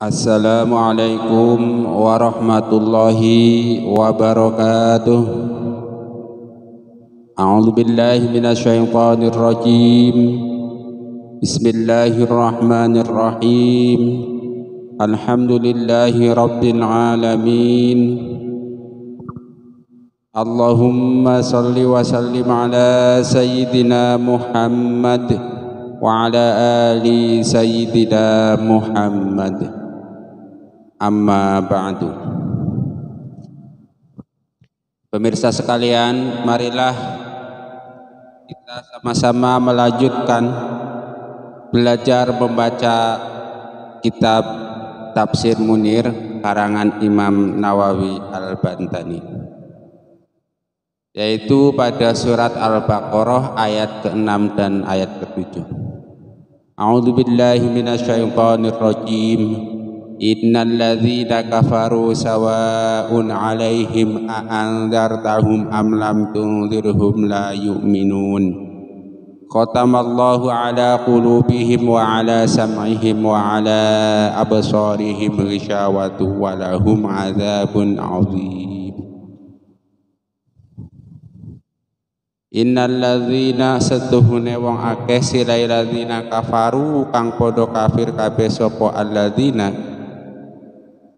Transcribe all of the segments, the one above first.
Assalamualaikum warahmatullahi wabarakatuh. A'udzu billahi minasyaitonir rajim. Bismillahirrahmanirrahim. Alhamdulillahi rabbil alamin. Allahumma salli wa sallim ala sayyidina Muhammad wa ala ali sayyidina Muhammad. Amma ba'du. Pemirsa sekalian, marilah kita sama-sama melanjutkan belajar membaca kitab Tafsir Munir karangan Imam Nawawi Al-Bantani, yaitu pada surat Al-Baqarah ayat ke-6 dan ayat ke-7. A'udzu billahi minasyaitonir rajim. Innal ladzina kafaru sawa'un 'alaihim a'andzartahum am lam tunzirhum la yu'minun. Khatamallahu 'ala qulubihim wa 'ala sam'ihim wa 'ala absarihim ghishawatu wa lahum 'adzabun 'adzim. Innal ladzina setuhune wong akeh silai ladzina kafaru kang padha kafir kabeh sapa alladzina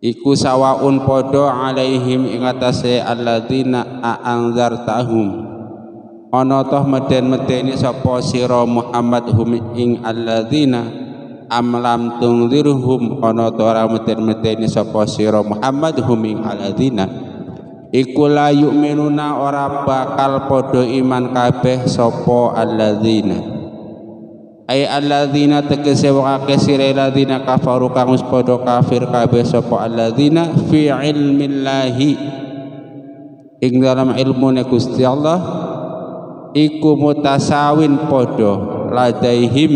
iku sawaun podo alaihim ing atase alladzina a'anzartahum ana toh meden-medeni sapa sira Muhammad hum ing alladzina am lam tunzirhum ana toh ora meden-medeni sapa sira Muhammad hum ing alladzina iku la yu'minuna ora bakal podo iman kabeh sapa alladzina ay alladzina tegese wong akeh sira alladzina kafaru kang wis padha kafir kabeh sapa alladzina fi ilmillahi ing dalam ilmune Gusti Allah iku mutasawin padha ladaihim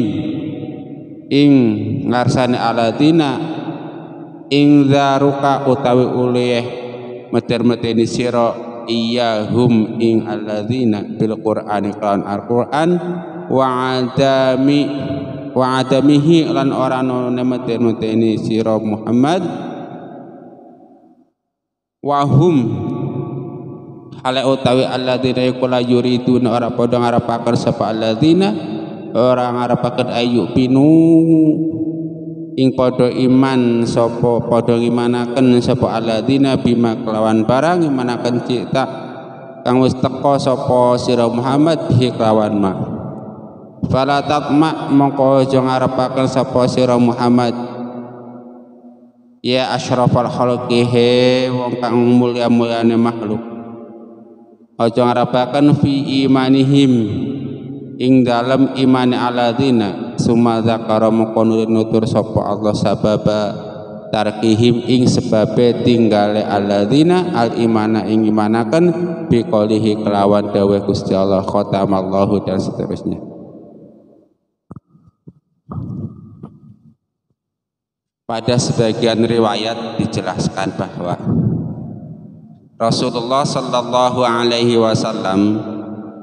ing ngarsane alladzina ing zaruka utawi ulih meter-meteni sira iyahum ing alladzina bil qur'ani kan al-Qur'an wa adamihi lan ora ana meten-meteni sira Muhammad wa hum hale utawi alladzina yaqula yuridun ora padha ngarepaken sapa alladzina ora ngarepaken ayu pinu ing padha iman sapa padha ngimanaken sapa alladzina bima kelawan barang ngimanaken cita kang wis teka sapa sira Muhammad bihi kelawan ma fala tatma mongko aja ngarepaken sapa sira Muhammad ya asyrafal khalqi he wong kang mulya-mulyane makhluk aja ngarepaken fi imanihim ing dalem imane alladzina summa zakara mongko nutur sapa Allah sababa tarkihim ing sebabe tinggale alladzina al imana ing imanaken bi qoulihi kelawan dawuh Gusti Allah khatamallahu dan seterusnya. Pada sebagian riwayat dijelaskan bahwa Rasulullah Sallallahu Alaihi Wasallam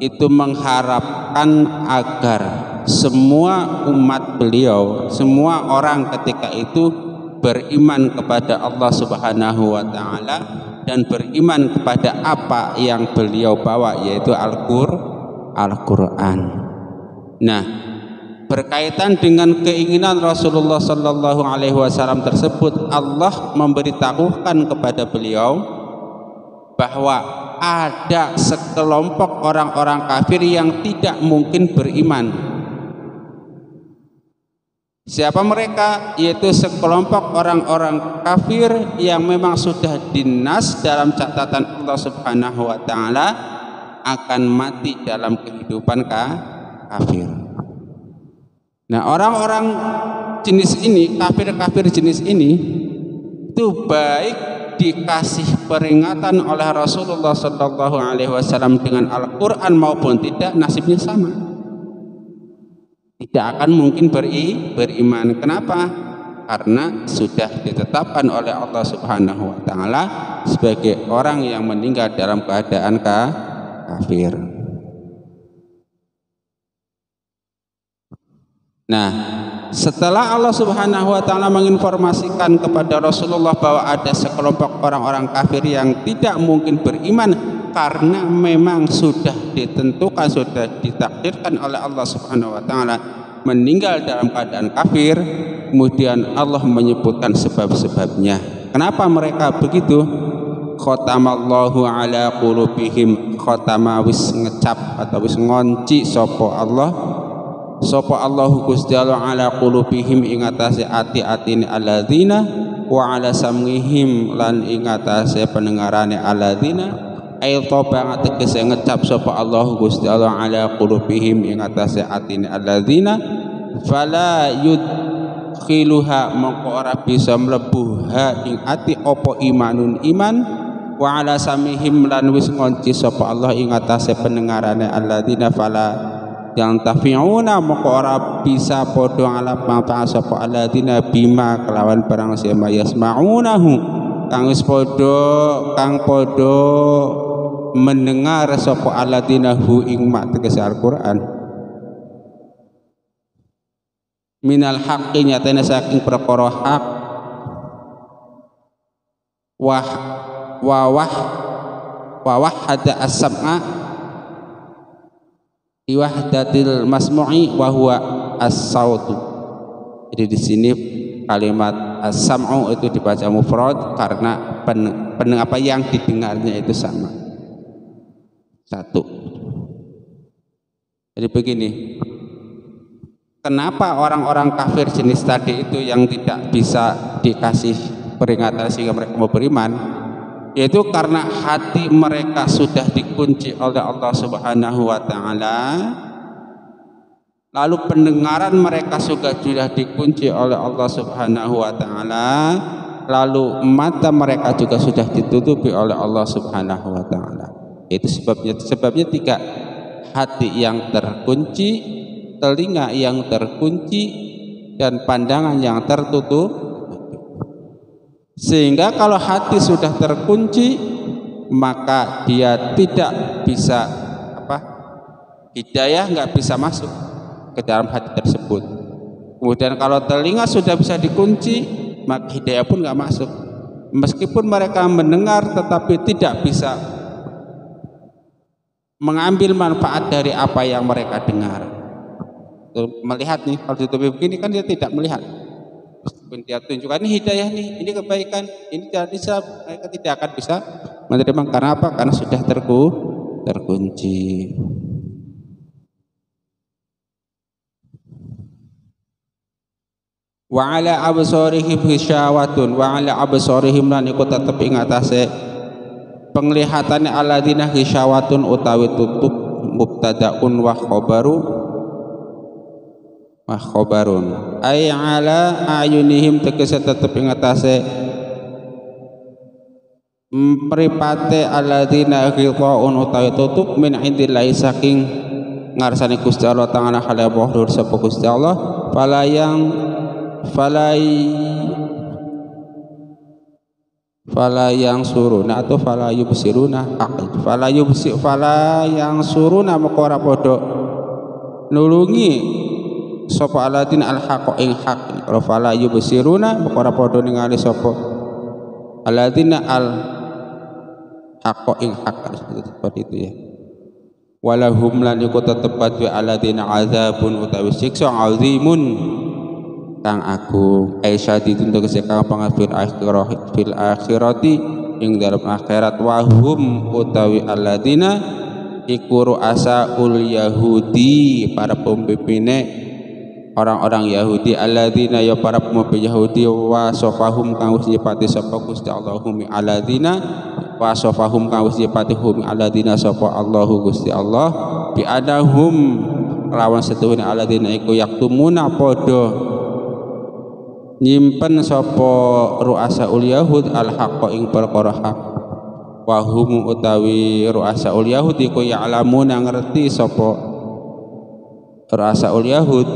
itu mengharapkan agar semua umat beliau, semua orang ketika itu beriman kepada Allah Subhanahu Wa Taala dan beriman kepada apa yang beliau bawa, yaitu Al-Quran. Nah, berkaitan dengan keinginan Rasulullah Sallallahu Alaihi Wasallam tersebut, Allah memberitahukan kepada beliau bahwa ada sekelompok orang-orang kafir yang tidak mungkin beriman. Siapa mereka? Yaitu sekelompok orang-orang kafir yang memang sudah dinas dalam catatan Allah Subhanahu Wa Taala akan mati dalam kehidupan kafir. Nah, orang-orang jenis ini, kafir-kafir jenis ini itu baik dikasih peringatan oleh Rasulullah Sallallahu Alaihi Wasallam dengan Al-Quran maupun tidak, nasibnya sama. Tidak akan mungkin beriman. Kenapa? Karena sudah ditetapkan oleh Allah Subhanahu Wa Taala sebagai orang yang meninggal dalam keadaan kafir. Nah, setelah Allah Subhanahu wa taala menginformasikan kepada Rasulullah bahwa ada sekelompok orang-orang kafir yang tidak mungkin beriman karena memang sudah ditentukan, sudah ditakdirkan oleh Allah Subhanahu wa taala meninggal dalam keadaan kafir, kemudian Allah menyebutkan sebab-sebabnya. Kenapa mereka begitu? Khatamallahu ala qulubihim, khatama wis ngecap atau wis ngonci sapa Allahu Gusti Allah ala qulubihim ing atase ati-atine alladzina wa ala samihim lan ing atase pendengarane alladzina ay toba tegese ngecap sapa Allahu Gusti Allah ala qulubihim ing atase atine alladzina fala yudkhiluha mongko ora bisa mlebu ha ing ati apa imanun iman wa ala samihim lan wis ngonci sapa Allah ing atase pendengarane alladzina fala yang tafi'una maka ora bisa podo ngalap manfaat sapa alladzina bima kelawan barang sema yasma'unahu kang wis kang podo mendengar sapa alladzina hu ing mak tegese Al-Qur'an minal haqqi nyatane saking perkara hak wah hada as-sam'a iwahdatil masmu'i wa huwa as-sautu. Jadi di sini kalimat as-sam'u itu dibaca mufrad karena apa yang didengarnya itu sama. Satu. Jadi begini. Kenapa orang-orang kafir jenis tadi itu yang tidak bisa dikasih peringatan sehingga mereka mau beriman? Yaitu karena hati mereka sudah dikunci oleh Allah Subhanahu wa taala, lalu pendengaran mereka sudah dikunci oleh Allah Subhanahu wa taala, lalu mata mereka juga sudah ditutupi oleh Allah Subhanahu wa taala. Itu sebabnya tiga: hati yang terkunci, telinga yang terkunci, dan pandangan yang tertutup. Sehingga kalau hati sudah terkunci, maka dia tidak bisa hidayah nggak bisa masuk ke dalam hati tersebut. Kemudian kalau telinga sudah bisa dikunci, maka hidayah pun nggak masuk. Meskipun mereka mendengar, tetapi tidak bisa mengambil manfaat dari apa yang mereka dengar. Melihat nih, kalau ditutupi begini kan dia tidak melihat. Meskipun dia tunjukkan ini hidayah nih, ini kebaikan, ini tidak bisa, mereka tidak akan bisa menerima. Karena apa? Karena sudah terkunci. Wa ala absarihim hisyawatun wa ala absarihim lan iku tetep ing atase penglihatane alladzina hisyawatun utawi tutup mubtadaun wa khabarun ay ala ayunihim tegese tetep ing atase mripate alladzina ghitaun utawi tutup min indillahi saking ngarsane Gusti Allah taala hale bohdur sapa Gusti Allah fala yang suruna atau fala yubsiruna fala yang suruna maka ora padha nulungi sapa alladzina al-haqqa ing haq fala yubsiruna maka ora padha ningali sapa alladzina al-haqqa ing haq seperti itu ya. Walahum lan iku tetep kadhe alladzina azabun utawi siksa azimun kang agung aisyadidun tegese kang pangafir fil akhirati ing dalam akhirat wahum utawi alladzina iku ru'asaul yahudi para pemimpinnya orang-orang Yahudi alladzina ya para pemimpin Yahudi wa sofahum kang wis nyipati sapa Gusti Allahum alladzina wa sofahum kang wis nyipati hum alladzina sapa Allahu Gusti Allah bi adahum lawan setuhune alladzina iku yaktumuna padha nyimpen sapa ru'asaul yahud al-haqqa ing perkara hak wa hum utawi ru'asaul yahud iku ya'lamuna ngerti sapa ru'asaul yahud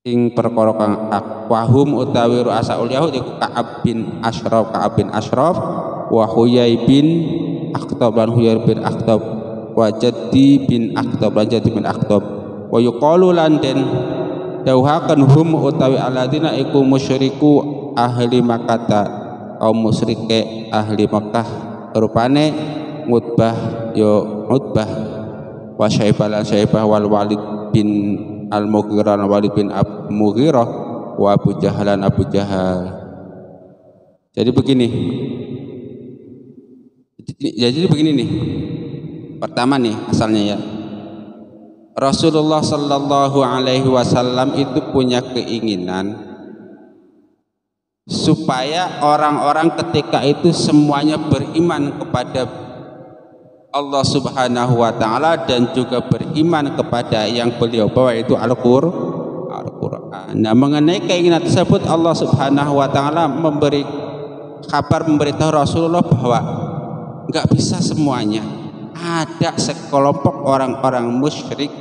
ing perkara kang hak wa hum utawi ru'asaul yahud iku Ka'ab bin Ashraf wa Huyai bin Akhtab lan Huyai bin Akhtab wa Jaddi bin Akhtab lan Jaddi bin Akhtab wa yuqalu lan den dawuhaken hum utawi alladzina iku musyriku ahli Makkah kaum musyrike ahli Makkah rupane Utbah yo Utbah wa Syaibah lan Syaibah wal Walid bin Al-Mughirah Walid bin Mughirah wa Abu Jahal lan Abu Jahal. Jadi begini nih. Pertama nih asalnya ya. Rasulullah sallallahu alaihi wasallam itu punya keinginan supaya orang-orang ketika itu semuanya beriman kepada Allah Subhanahu wa taala dan juga beriman kepada yang beliau bawa itu Al-Qur'an. Nah, mengenai keinginan tersebut Allah Subhanahu wa taala memberitahu Rasulullah bahwa enggak bisa semuanya. Ada sekelompok orang-orang musyrik,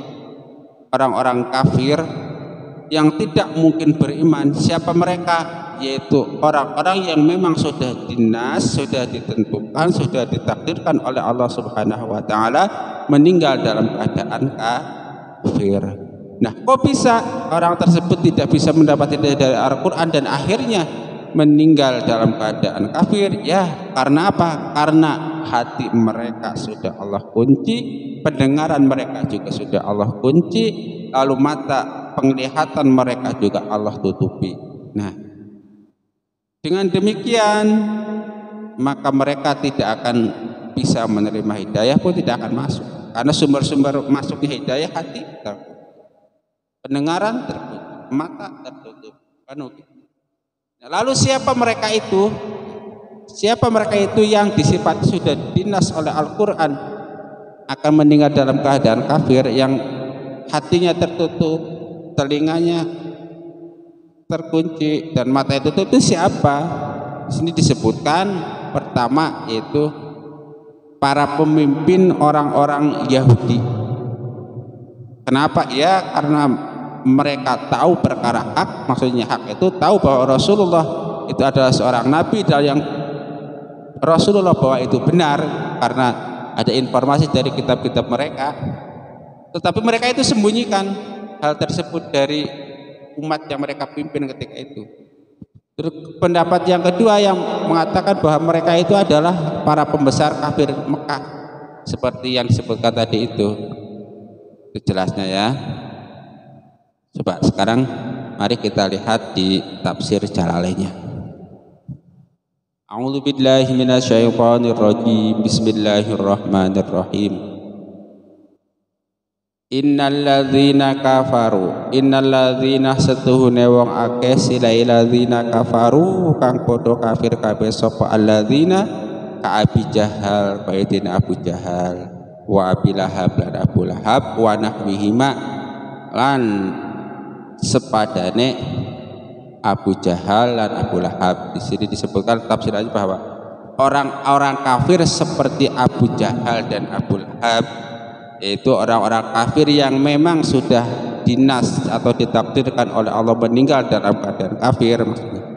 orang-orang kafir yang tidak mungkin beriman. Siapa mereka? Yaitu orang-orang yang memang sudah dinas, sudah ditentukan, sudah ditakdirkan oleh Allah Subhanahu wa taala meninggal dalam keadaan kafir. Nah, kok bisa orang tersebut tidak bisa mendapat hidayah dari Al-Qur'an dan akhirnya meninggal dalam keadaan kafir? Ya, karena apa? Karena hati mereka sudah Allah kunci, pendengaran mereka juga sudah Allah kunci, lalu mata penglihatan mereka juga Allah tutupi. Nah, dengan demikian maka mereka tidak akan bisa menerima hidayah pun tidak akan masuk, karena sumber-sumber masuknya hidayah hati tertutup, pendengaran tertutup, mata tertutup, penuh. Lalu siapa mereka itu? Siapa mereka itu yang disifati sudah dinas oleh Al-Qur'an akan meninggal dalam keadaan kafir, yang hatinya tertutup, telinganya terkunci dan mata itu siapa? Di sini disebutkan pertama yaitu para pemimpin orang-orang Yahudi. Kenapa? Ya karena mereka tahu perkara hak, maksudnya hak itu tahu bahwa Rasulullah itu adalah seorang nabi dan yang Rasulullah bahwa itu benar karena ada informasi dari kitab-kitab mereka, tetapi mereka itu sembunyikan hal tersebut dari umat yang mereka pimpin ketika itu. Terus pendapat yang kedua yang mengatakan bahwa mereka itu adalah para pembesar kafir Mekah seperti yang disebutkan tadi itu jelasnya ya. Coba sekarang mari kita lihat di tafsir Jalalainnya. A'udzu billahi minasyaitonir rajim. Bismillahirrahmanirrahim. Innalladzina setuhune wong akeh silailadina kafaru kang padha kafir kabeh sapa alladzina ka Abi Jahal baidina Abu Jahal wa Abi Lahab lan Abu Lahab wa nahwihima lan sepadane Abu Jahal dan Abu Lahab. Di sini disebutkan tafsirannya bahwa orang-orang kafir seperti Abu Jahal dan Abu Lahab yaitu orang-orang kafir yang memang sudah dinas atau ditakdirkan oleh Allah meninggal dalam keadaan kafir. Maksudnya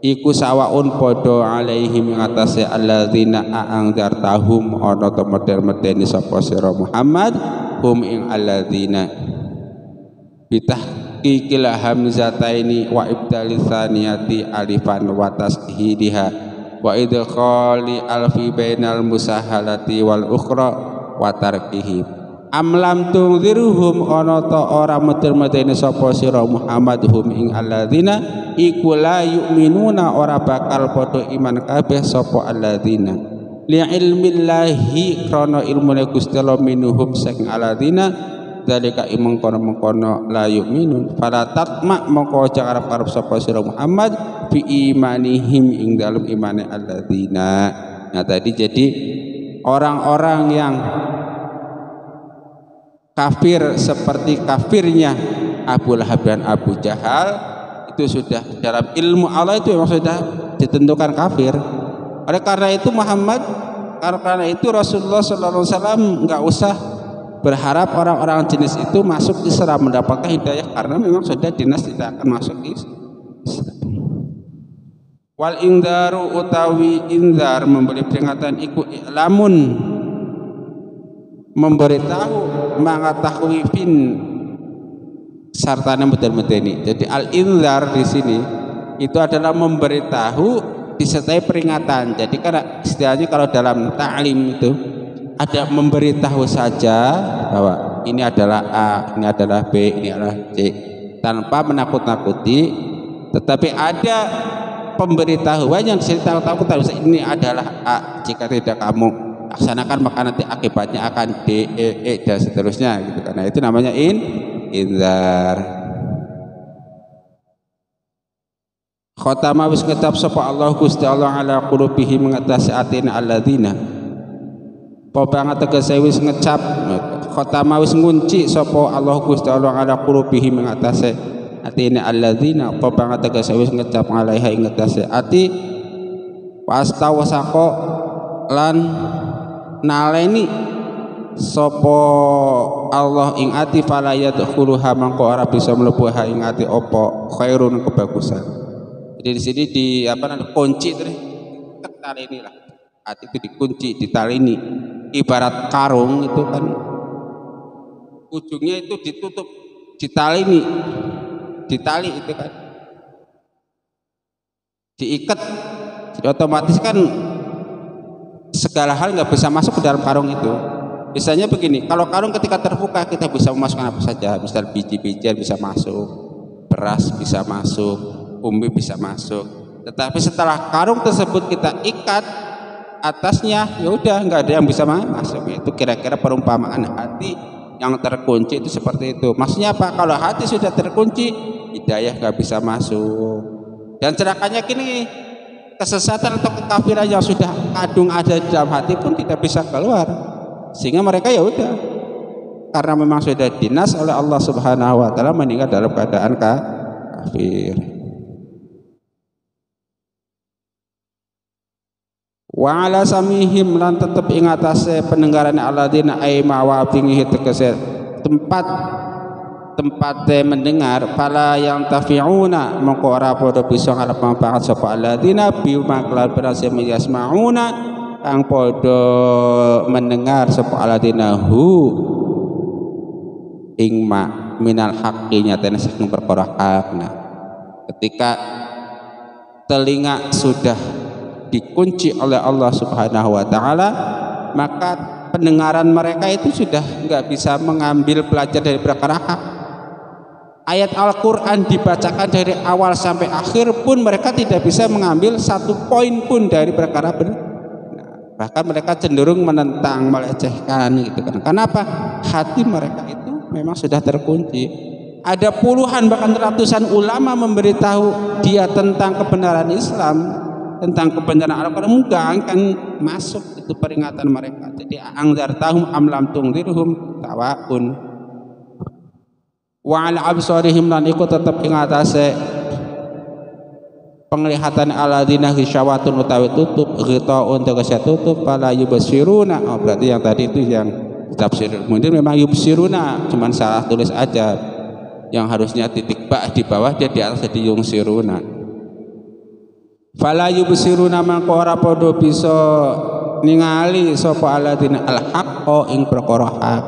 iku sawaun podo alaihim ngatasi alladzina a'angdartahum ana to medeni sapa sira Muhammad hum ing alladzina bitahqiqil hamzataini wa ibdali tsaniyati alifan wa tashidiha wa idkhali alfi bainal musahalati wal ukhra wa tarkihim amlam tungziruhum ana ta ora meter-meteni sapa sira Muhammad hum ing alladzina iku la yu'minuna ora bakal padha iman kabeh sapa alladzina li ilmillahi krana ilmune Gusti Allah minuhum saking alladzina dalika mengkono la yu'minun fala tatma mongko aja arep-arep sapa sira Muhammad fi imanihim ing dalem imane alladzina. Nah tadi jadi orang-orang yang kafir seperti kafirnya Abu Lahab dan Abu Jahal itu sudah dalam ilmu Allah itu memang sudah ditentukan kafir. Oleh karena itu karena itu Rasulullah SAW nggak usah berharap orang-orang jenis itu masuk Islam mendapatkan hidayah karena memang sudah dinas tidak akan masuk Islam. Wal indharu utawi indhar memberi peringatan iku i'lamun memberitahu mangatakhwifin sartana medeni. Jadi al indhar di sini itu adalah memberitahu disertai peringatan. Jadi kan istilahnya kalau dalam ta'lim itu ada memberitahu saja bahwa ini adalah A, ini adalah B, ini adalah C tanpa menakut-nakuti, tetapi ada pemberitahuan yang tahu ini adalah A, jika tidak kamu laksanakan maka nanti akibatnya akan D, E dan seterusnya gitu. Karena itu namanya indhar. Khatama wis ngecap sapa Allah Gusti Allah ala qulubihi mengatasi atina alladzina. Popang tegese wis ngecap khatama wis ngunci sapa Allah Gusti Allah ala qulubihi mengatasi atina alladzina. Popang tegese wis ngecap alaiha ing ngatasi ati wastawasaqo lan naleni sapa Allah ing ati fala yadkhuluha mangko ora bisa mlebu ha ing ati apa khairun kebagusan. Jadi di sini di apa namanya kunci terus talini lah, hati itu dikunci, ditalini. Ibarat karung itu kan ujungnya itu ditutup, ditalini, ditali itu kan, diikat. Jadi otomatis kan segala hal nggak bisa masuk ke dalam karung itu. Misalnya begini, kalau karung ketika terbuka kita bisa memasukkan apa saja, misal biji-bijian bisa masuk, beras bisa masuk, umbi bisa masuk. Tetapi setelah karung tersebut kita ikat atasnya, ya udah nggak ada yang bisa masuk. Itu kira-kira perumpamaan hati yang terkunci itu seperti itu. Maksudnya apa? Kalau hati sudah terkunci, hidayah nggak bisa masuk. Dan celakanya kini kesesatan atau kekafiran yang sudah kadung ada di dalam hati pun tidak bisa keluar. Sehingga mereka ya udah, karena memang sudah dinas oleh Allah Subhanahu wa taala meninggal dalam keadaan kafir. Wa ala samihim lan tetep ing atase pendengaran alladzina ay mawabingi tegese tempat mendengar fala yang tafiuna mongko ora padha bisa ngarep manfaat sapa alladzina bi maklan berase yasmauna kang padha mendengar sapa alladzina hu ing ma minal haqqi nyatane saking perkara hak. Nah, ketika telinga sudah dikunci oleh Allah Subhanahu wa taala, maka pendengaran mereka itu sudah nggak bisa mengambil pelajaran dari perkara hak. Ayat Al-Qur'an dibacakan dari awal sampai akhir pun mereka tidak bisa mengambil satu poin pun dari perkara benar. Nah, bahkan mereka cenderung menentang, melecehkan gitu kan. Kenapa? Hati mereka itu memang sudah terkunci. Ada puluhan bahkan ratusan ulama memberitahu dia tentang kebenaran Islam, tentang kebenaran Al-Quran, enggak akan masuk itu peringatan mereka. Jadi angzartahum am lam tungzirhum tawaun. Wa ala absarihim lan iku tetep ing atase penglihatan alladzina hisyawatun utawi tutup, ghitaun tegese tutup, fala yubsiruna. Oh, berarti yang tadi itu yang tafsir mungkin memang yubsiruna cuman salah tulis aja, yang harusnya titik ba di bawah, dia di atas jadi yungsiruna. Fala yubsiruna mangko ora padha bisa ningali sapa alladzina al-haqqo ing perkara hak.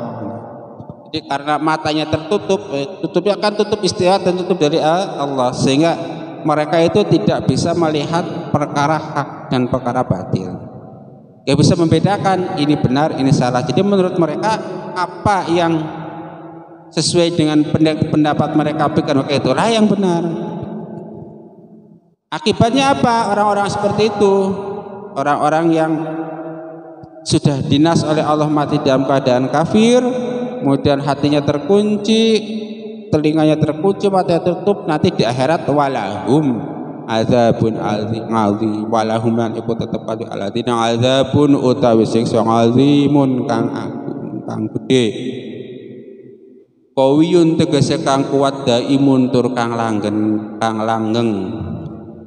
Jadi karena matanya tertutup, tutupnya kan tutup istiadat dan tutup dari Allah, sehingga mereka itu tidak bisa melihat perkara hak dan perkara batil. Gak bisa membedakan ini benar, ini salah. Jadi menurut mereka apa yang sesuai dengan pendapat mereka pikir, maka itulah yang benar. Akibatnya apa? Orang-orang seperti itu, orang-orang yang sudah dinas oleh Allah mati dalam keadaan kafir, kemudian hatinya terkunci, telinganya terkunci, matanya tertutup, nanti di akhirat walahum azabun azim, walahum lan iku tetep kali alladzina azabun utawi siksa azimun kang agung, kang gedhe. Qawiyun tegese kang kuat, daimun tur kang langgeng.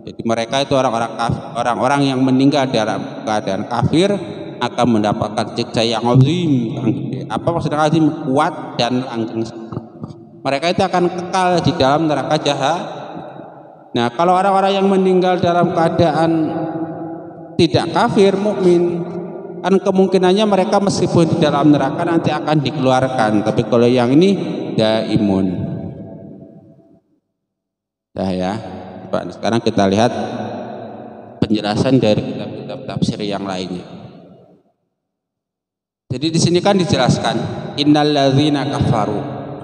Jadi mereka itu orang-orang yang meninggal dalam keadaan kafir akan mendapatkan siksa yang azim, yang gede. Apa maksudnya azim? Kuat dan langgeng. Mereka itu akan kekal di dalam neraka Nah, kalau orang-orang yang meninggal dalam keadaan tidak kafir, mukmin, kan kemungkinannya mereka meskipun di dalam neraka nanti akan dikeluarkan. Tapi kalau yang ini daimun. Dah ya. Coba sekarang kita lihat penjelasan dari kitab-kitab tafsir yang lainnya. Jadi di sini kan dijelaskan innalladzina kafaru.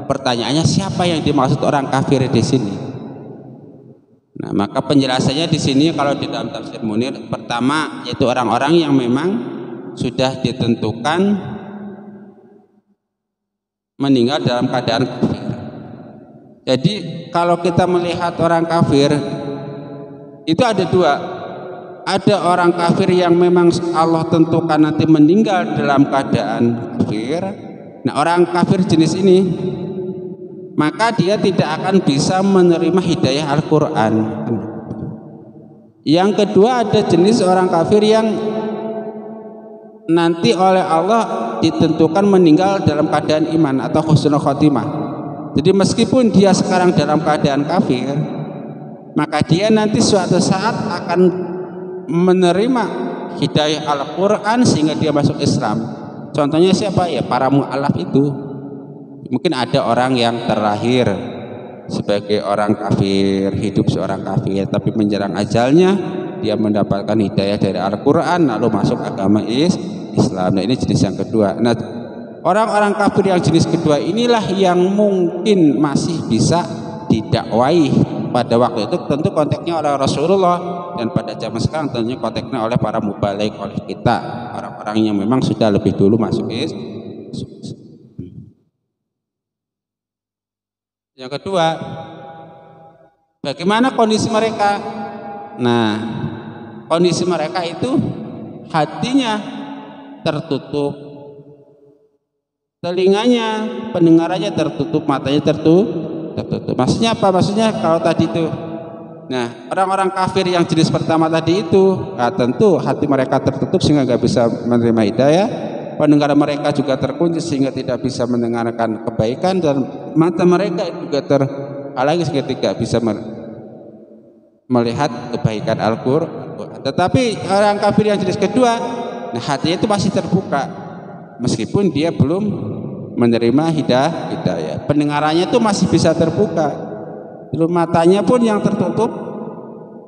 Pertanyaannya siapa yang dimaksud orang kafir di sini? Nah, maka penjelasannya di sini kalau di dalam tafsir Munir, pertama yaitu orang-orang yang memang sudah ditentukan meninggal dalam keadaan kafir. Jadi kalau kita melihat orang kafir itu ada dua. Ada orang kafir yang memang Allah tentukan nanti meninggal dalam keadaan kafir. Nah, orang kafir jenis ini maka dia tidak akan bisa menerima hidayah Al-Quran. Yang kedua, ada jenis orang kafir yang nanti oleh Allah ditentukan meninggal dalam keadaan iman atau husnul khotimah. Jadi meskipun dia sekarang dalam keadaan kafir, maka dia nanti suatu saat akan menerima hidayah Al-Quran sehingga dia masuk Islam. Contohnya siapa? Ya para mu'alaf itu. Mungkin ada orang yang terlahir sebagai orang kafir, hidup seorang kafir, tapi menjelang ajalnya dia mendapatkan hidayah dari Al-Quran lalu masuk agama Islam. Nah, ini jenis yang kedua. Nah, orang-orang kafir yang jenis kedua inilah yang mungkin masih bisa didakwai pada waktu itu, tentu konteksnya oleh Rasulullah, dan pada zaman sekarang tentunya konteksnya oleh para mubaligh, oleh kita, orang-orang yang memang sudah lebih dulu masuk Islam. Yang kedua, bagaimana kondisi mereka? Nah, kondisi mereka itu hatinya tertutup, telinganya, pendengarannya tertutup, matanya tertutup. Maksudnya apa? Maksudnya kalau tadi itu, nah orang-orang kafir yang jenis pertama tadi itu, nah, tentu hati mereka tertutup sehingga nggak bisa menerima hidayah. Pendengaran mereka juga terkunci sehingga tidak bisa mendengarkan kebaikan, dan mata mereka juga terhalangi sehingga tidak bisa melihat kebaikan Al-Quran. Tetapi orang kafir yang jenis kedua, nah hatinya itu masih terbuka meskipun dia belum menerima hidayah. Pendengarannya itu masih bisa terbuka, lalu matanya pun yang tertutup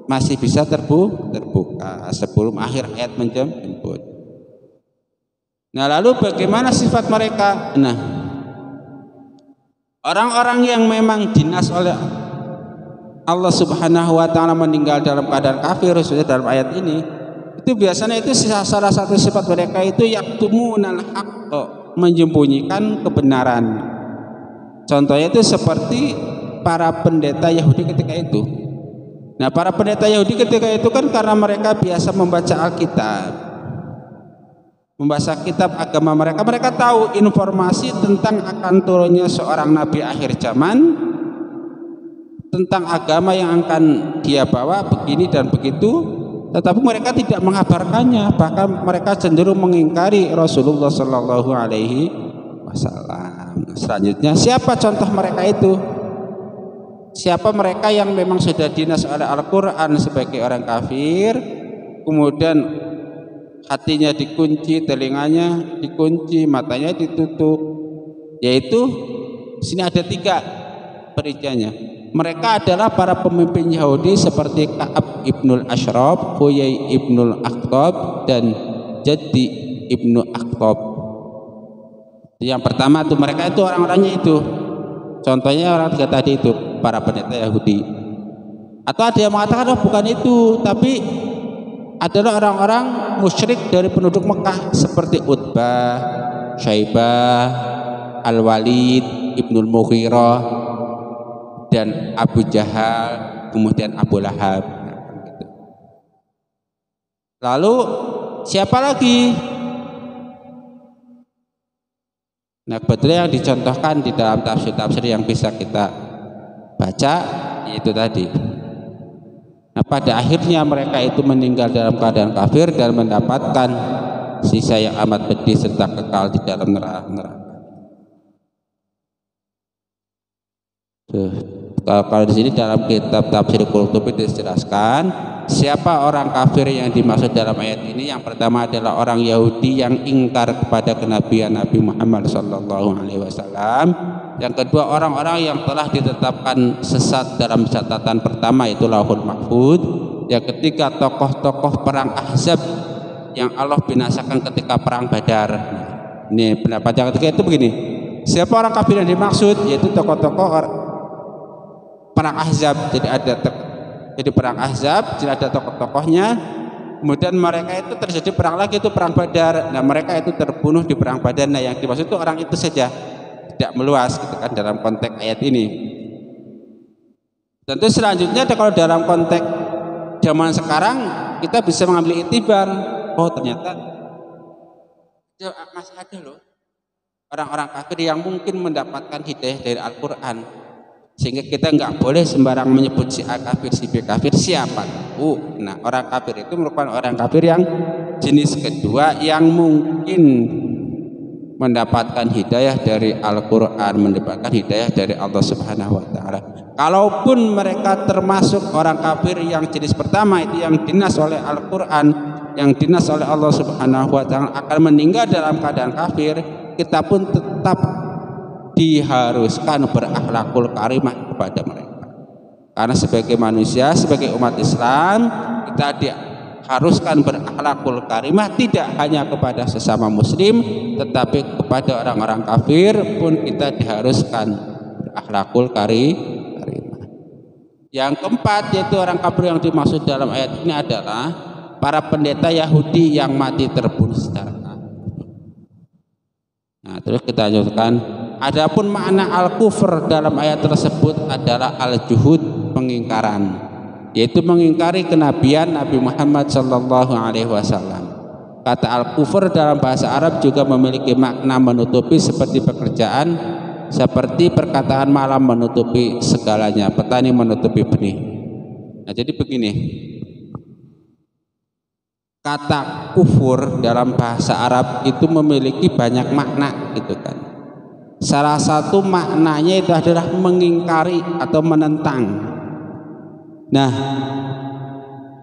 masih bisa terbuka sebelum akhir ayat menjemput. Nah, lalu bagaimana sifat mereka? Nah, orang-orang yang memang dinas oleh Allah Subhanahu wa taala meninggal dalam keadaan kafir, khususnya dalam ayat ini, itu biasanya itu salah satu sifat mereka itu yaktumunal haqq, menyembunyikan kebenaran. Contohnya itu seperti para pendeta Yahudi ketika itu. Nah, para pendeta Yahudi ketika itu kan karena mereka biasa membaca Alkitab, membaca kitab agama mereka, mereka tahu informasi tentang akan turunnya seorang nabi akhir zaman, tentang agama yang akan dia bawa begini dan begitu, tetapi mereka tidak mengabarkannya, bahkan mereka cenderung mengingkari Rasulullah Shallallahu Alaihi Wasallam. Selanjutnya, siapa contoh mereka itu? Siapa mereka yang memang sudah dinas oleh Al-Quran sebagai orang kafir, kemudian hatinya dikunci, telinganya dikunci, matanya ditutup. Yaitu sini ada 3 perinciannya. Mereka adalah para pemimpin Yahudi seperti Ka'ab ibnul Ashraf, Huyai ibnul Akhtab, dan Jaddi ibnu Akhtab. Yang pertama itu mereka itu orang-orangnya itu. Contohnya orang 3 tadi itu para pendeta Yahudi. Atau ada yang mengatakan oh bukan itu, tapi adalah orang-orang musyrik dari penduduk Mekah seperti Utbah, Syaibah, Al-Walid, Ibnul Mughirah, dan Abu Jahal, kemudian Abu Lahab. Lalu siapa lagi? Nah, kebetulan yang dicontohkan di dalam tafsir-tafsir yang bisa kita baca yaitu tadi. Nah, pada akhirnya mereka itu meninggal dalam keadaan kafir dan mendapatkan sisa yang amat pedih serta kekal di dalam neraka. Kalau di sini dalam kitab Tafsir Qurtubi dijelaskan siapa orang kafir yang dimaksud dalam ayat ini. Yang pertama adalah orang Yahudi yang ingkar kepada kenabian Nabi Muhammad SAW. Yang kedua orang-orang yang telah ditetapkan sesat dalam catatan pertama, itu Lauhul Mahfuz. Yang ketiga tokoh-tokoh perang Ahzab yang Allah binasakan ketika perang Badar. Ini pendapat yang ketiga itu begini, siapa orang kafir yang dimaksud, yaitu tokoh-tokoh perang Ahzab. Jadi perang Ahzab, jadi ada tokoh-tokohnya. Kemudian mereka itu terjadi perang lagi, itu perang Badar. Nah mereka itu terbunuh di perang Badar. Nah yang dimaksud itu orang itu saja, tidak meluas gitu kan dalam konteks ayat ini. Tentu selanjutnya kalau dalam konteks zaman sekarang kita bisa mengambil iktibar, oh ternyata masih ada loh orang-orang kafir yang mungkin mendapatkan hidayah dari Al-Quran, sehingga kita nggak boleh sembarang menyebut si A kafir, si B kafir, siapa tahu. Nah orang kafir itu merupakan orang kafir yang jenis kedua yang mungkin mendapatkan hidayah dari Al-Quran, mendapatkan hidayah dari Allah Subhanahu wa Ta'ala. Kalaupun mereka termasuk orang kafir yang jenis pertama, itu yang dinas oleh Al-Quran, yang dinas oleh Allah Subhanahu wa Ta'ala, akan meninggal dalam keadaan kafir, kita pun tetap diharuskan berakhlakul karimah kepada mereka. Karena sebagai manusia, sebagai umat Islam, kita diharuskan berakhlakul karimah tidak hanya kepada sesama muslim, tetapi kepada orang-orang kafir pun kita diharuskan berakhlakul karimah. Yang keempat, yaitu orang kafir yang dimaksud dalam ayat ini adalah para pendeta Yahudi yang mati terbunuh secara kafir. Nah, terus kita lanjutkan. Adapun makna al-kufr dalam ayat tersebut adalah al-juhud, pengingkaran, yaitu mengingkari kenabian Nabi Muhammad SAW. Kata al-kufr dalam bahasa Arab juga memiliki makna menutupi seperti pekerjaan, seperti perkataan malam menutupi segalanya, petani menutupi benih. Nah, jadi begini, kata kufur dalam bahasa Arab itu memiliki banyak makna gitu kan. Salah satu maknanya itu adalah mengingkari atau menentang. Nah,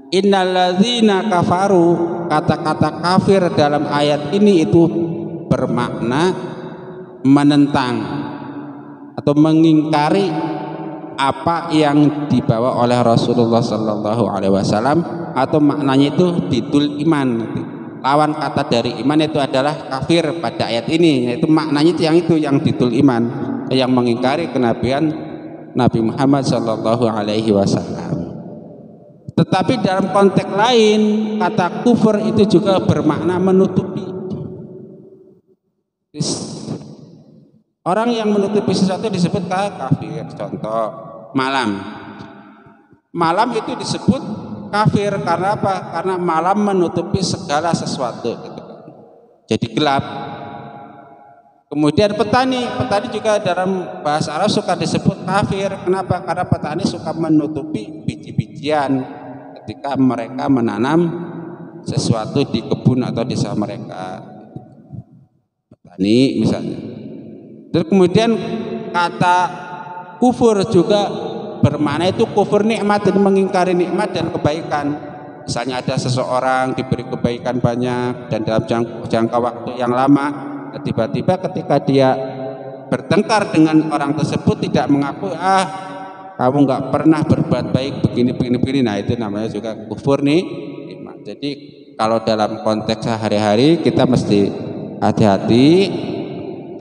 innalladzina kafaru, kata-kata kafir dalam ayat ini itu bermakna menentang atau mengingkari apa yang dibawa oleh Rasulullah Sallallahu Alaihi Wasallam, atau maknanya itu didul iman. Lawan kata dari iman itu adalah kafir pada ayat ini, yaitu maknanya itu yang didul iman, yang mengingkari kenabian Nabi Muhammad Sallallahu Alaihi Wasallam. Tetapi dalam konteks lain, kata kufur itu juga bermakna menutupi. Orang yang menutupi sesuatu disebut kafir. Contoh malam. Malam itu disebut kafir karena apa? Karena malam menutupi segala sesuatu gitu. Jadi gelap. Kemudian petani juga dalam bahasa Arab suka disebut kafir. Kenapa? Karena petani suka menutupi biji-bijian ketika mereka menanam sesuatu di kebun atau di sawah mereka. Petani misalnya. Terus kemudian kata kufur juga bermakna itu kufur nikmat, dan mengingkari nikmat dan kebaikan. Misalnya ada seseorang diberi kebaikan banyak dan dalam jangka waktu yang lama, tiba-tiba ketika dia bertengkar dengan orang tersebut tidak mengakui, kamu nggak pernah berbuat baik begini. Nah itu namanya juga kufur nikmat. Jadi kalau dalam konteks sehari-hari kita mesti hati-hati,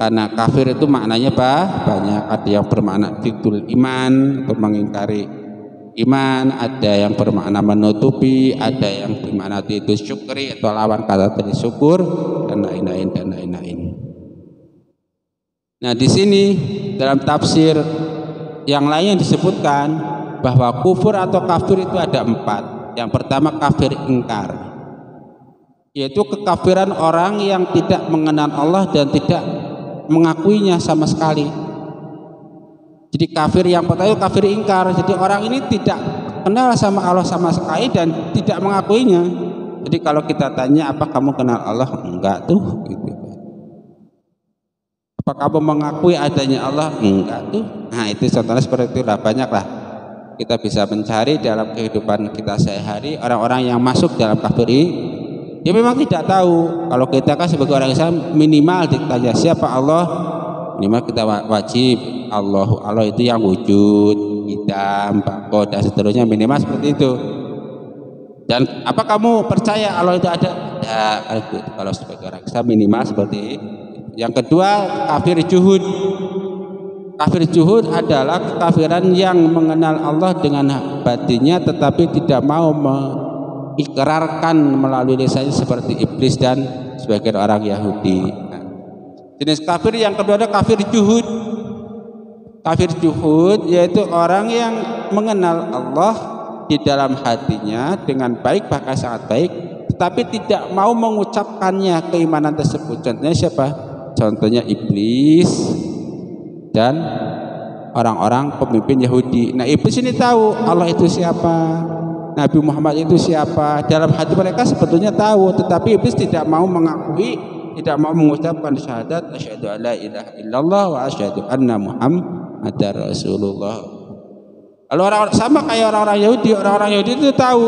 karena kafir itu maknanya banyak. Ada yang bermakna didul iman atau mengingkari iman, ada yang bermakna menutupi, ada yang bermakna itu syukri atau lawan kata dari syukur, dan lain-lain. Nah di sini dalam tafsir yang lainnya disebutkan bahwa kufur atau kafir itu ada 4. Yang pertama kafir ingkar, yaitu kekafiran orang yang tidak mengenal Allah dan tidak mengakuinya sama sekali. Jadi kafir yang pertama itu kafir ingkar. Jadi orang ini tidak kenal sama Allah sama sekali dan tidak mengakuinya. Jadi kalau kita tanya, apa kamu kenal Allah? Enggak tuh gitu. Apa Apa kamu mengakui adanya Allah? Enggak tuh. Nah itu contohnya seperti itu lah, banyak lah. Kita bisa mencari dalam kehidupan kita sehari-hari orang-orang yang masuk dalam kafir ini. Dia memang tidak tahu. Kalau kita kan sebagai orang Islam minimal ditanya siapa Allah, minimal kita wajib Allah itu yang wujud, hitam, bako dan seterusnya, minimal seperti itu. Dan apa kamu percaya Allah itu ada? Ya, kalau sebagai orang Islam minimal seperti itu. Yang kedua, kafir juhud. Kafir juhud adalah kekafiran yang mengenal Allah dengan batinnya tetapi tidak mau mengikrarkan melalui lisannya seperti iblis dan sebagian orang Yahudi. Nah, jenis kafir yang kedua adalah kafir juhud. Kafir juhud yaitu orang yang mengenal Allah di dalam hatinya dengan baik, bahkan sangat baik, tetapi tidak mau mengucapkannya keimanan tersebut. Contohnya siapa? Contohnya iblis dan orang-orang pemimpin Yahudi. Nah, iblis ini tahu Allah itu siapa, Nabi Muhammad itu siapa. Dalam hati mereka sebetulnya tahu, tetapi iblis tidak mau mengakui, tidak mau mengucapkan syahadat asyhadu alla ilaha illallah wa asyhadu anna Muhammadar Rasulullah. Kalau orang sama kayak orang-orang Yahudi itu tahu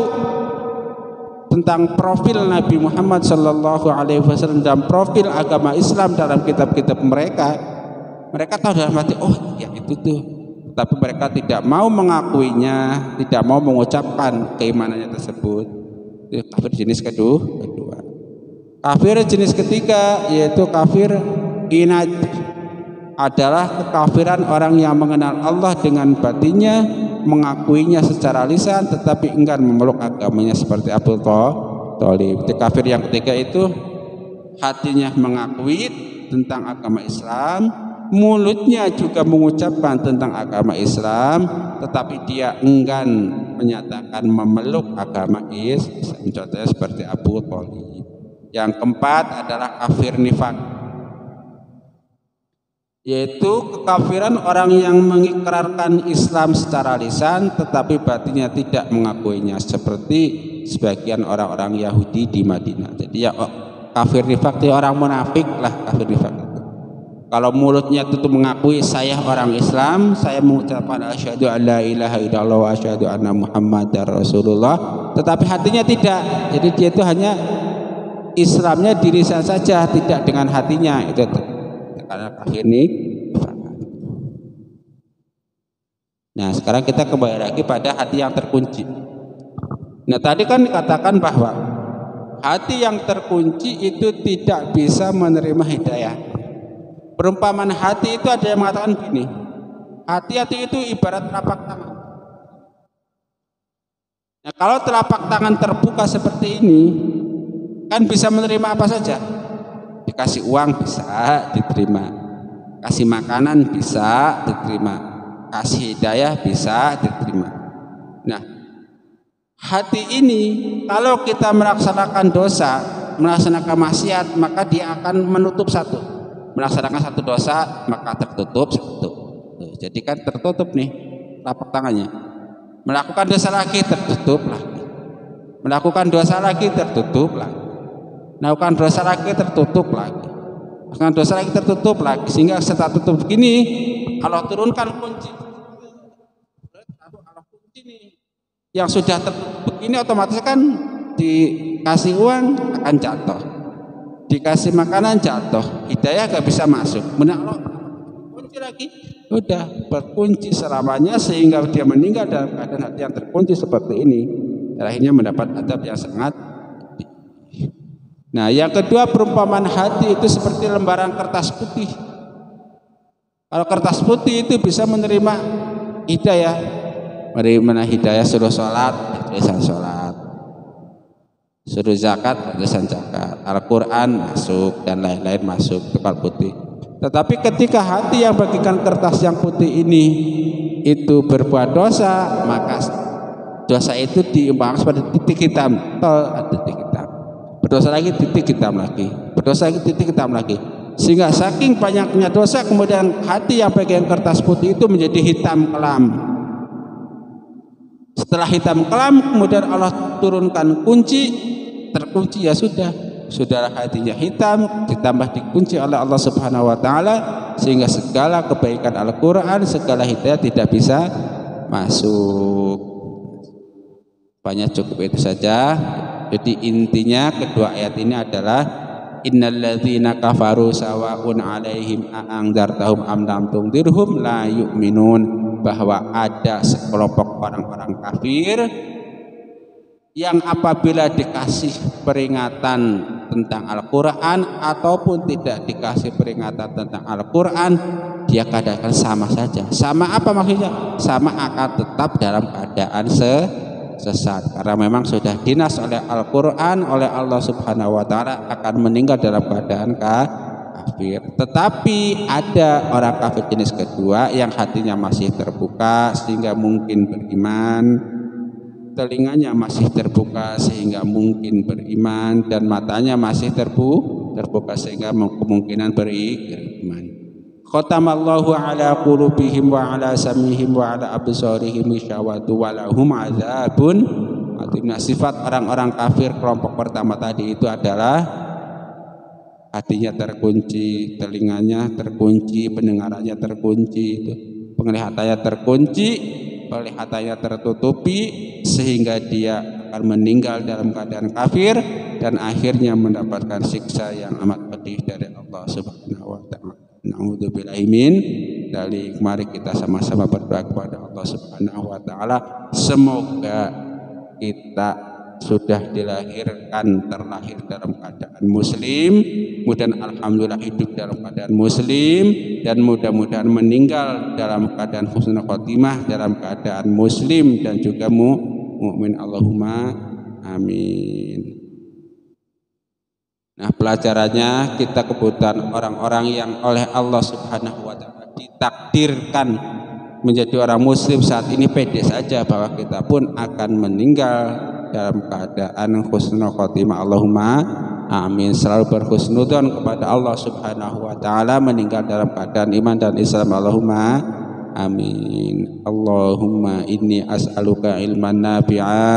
tentang profil Nabi Muhammad Sallallahu Alaihi Wasallam dan profil agama Islam dalam kitab-kitab mereka. Mereka tahu dalam hati, oh ya itu tuh. Tapi mereka tidak mau mengakuinya, tidak mau mengucapkan keimanannya tersebut. Itu kafir jenis kedua. Kafir jenis ketiga yaitu kafir inad, adalah kekafiran orang yang mengenal Allah dengan batinnya, mengakuinya secara lisan tetapi enggan memeluk agamanya seperti Abu Thalib. Kafir yang ketiga itu hatinya mengakui tentang agama Islam, mulutnya juga mengucapkan tentang agama Islam, tetapi dia enggan menyatakan memeluk agama Islam. Contohnya seperti Abu Thalib. Yang keempat adalah kafir nifak, yaitu kekafiran orang yang mengikrarkan Islam secara lisan tetapi batinnya tidak mengakuinya, seperti sebagian orang-orang Yahudi di Madinah. Jadi ya kafir nifak itu orang munafik lah, kafir nifak itu. Kalau mulutnya itu mengakui saya orang Islam, saya mengucapkan asyhadu alla ilaha illallah wa asyhadu anna Muhammadar Rasulullah, tetapi hatinya tidak. Jadi dia itu hanya Islamnya di lisan saja, tidak dengan hatinya. Itu karena kafir ini. Nah, sekarang kita kembali lagi pada hati yang terkunci. Nah, tadi kan dikatakan bahwa hati yang terkunci itu tidak bisa menerima hidayah. Perumpamaan hati itu ada yang mengatakan begini, hati-hati itu ibarat telapak tangan. Nah, kalau telapak tangan terbuka seperti ini, kan bisa menerima apa saja. Dikasih uang bisa diterima, kasih makanan bisa diterima, kasih hidayah bisa diterima. Nah, hati ini kalau kita melaksanakan dosa, melaksanakan maksiat, maka dia akan menutup satu. Melaksanakan satu dosa maka tertutup satu. Jadi kan tertutup nih telapak tangannya. Melakukan dosa lagi tertutup lagi. Melakukan dosa lagi tertutup lagi. Melakukan dosa lagi tertutup lagi. Melakukan dosa lagi tertutup lagi, sehingga setelah tutup begini Allah turunkan kunci. Allah kunci nih yang sudah tertutup begini, otomatis kan dikasih uang akan jatuh, dikasih makanan jatuh, hidayah gak bisa masuk. Menang kunci lagi, udah berkunci selamanya sehingga dia meninggal dalam keadaan hati yang terkunci seperti ini. Akhirnya mendapat adab yang sangat. Nah, yang kedua, perumpamaan hati itu seperti lembaran kertas putih. Kalau kertas putih itu bisa menerima hidayah, menerima hidayah, suruh sholat, tulisan sholat, suruh zakat, tulisan zakat, Al-Quran masuk dan lain-lain masuk kertas putih. Tetapi ketika hati yang bagikan kertas yang putih ini itu berbuat dosa, maka dosa itu diumpamakan seperti titik hitam, ada titik hitam. Berdosa lagi titik hitam lagi, berdosa lagi titik hitam lagi, sehingga saking banyaknya dosa kemudian hati yang bagian kertas putih itu menjadi hitam kelam. Setelah hitam kelam kemudian Allah turunkan kunci, terkunci, ya sudah sudah hatinya hitam, ditambah dikunci oleh Allah Subhanahu wa taala, sehingga segala kebaikan Al-Qur'an, segala hidayah tidak bisa masuk. Banyak cukup itu saja. Jadi intinya kedua ayat ini adalah innalladzina kafaru sawa'un 'alaihim a'andzartahum am lam tundirhum la yu'minun, bahwa ada sekelompok orang-orang kafir yang apabila dikasih peringatan tentang Al-Qur'an ataupun tidak dikasih peringatan tentang Al-Qur'an, dia katakan sama saja. Sama apa maksudnya? Sama akan tetap dalam keadaan sesat, karena memang sudah dinas oleh Al-Qur'an, oleh Allah Subhanahu wa taala akan meninggal dalam keadaan kafir. Tetapi ada orang kafir jenis kedua yang hatinya masih terbuka sehingga mungkin beriman, telinganya masih terbuka sehingga mungkin beriman, dan matanya masih terbuka sehingga kemungkinan beriman. Khatamallahu ala qulubihim wa ala samihim wa ala absarihim syawatu wa lahum adzabun adzim. Nah, sifat orang-orang kafir kelompok pertama tadi itu adalah hatinya terkunci, telinganya terkunci, pendengarannya terkunci, itu penglihatannya terkunci, penglihatannya tertutupi, sehingga dia akan meninggal dalam keadaan kafir dan akhirnya mendapatkan siksa yang amat pedih dari Allah Subhanahu wa taala. Na'udzubillahi min dzalik. Mari kita sama-sama berdoa kepada Allah Subhanahu wa taala, semoga kita sudah terlahir dalam keadaan muslim, kemudian alhamdulillah hidup dalam keadaan muslim, dan mudah-mudahan meninggal dalam keadaan husnul khotimah, dalam keadaan muslim dan juga mukmin. Allahumma amin. Nah, pelajarannya kita kebutuhan orang-orang yang oleh Allah Subhanahu wa taala ditakdirkan menjadi orang muslim saat ini pede saja bahwa kita pun akan meninggal dalam keadaan husnul khotimah. Allahumma amin. Selalu berhusnudzon kepada Allah Subhanahu wa taala, meninggal dalam keadaan iman dan Islam. Allahumma amin. Allahumma inni as'aluka ilman nafi'a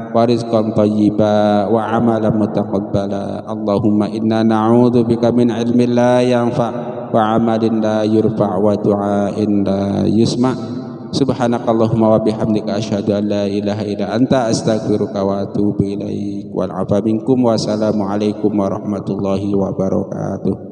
wa rizqan thayyiba wa amalan mutaqabbala. Allahumma inna na'udzubika min ilmin la yanfa' wa amalin la yurfa' wa du'ain la yusma'. Subhanakallahumma wa bihamdika asyhadu an la ilaha illa anta astaghfiruka wa atubu ilaik. Wal 'afwa minkum wa assalamu alaikum warahmatullahi wabarakatuh.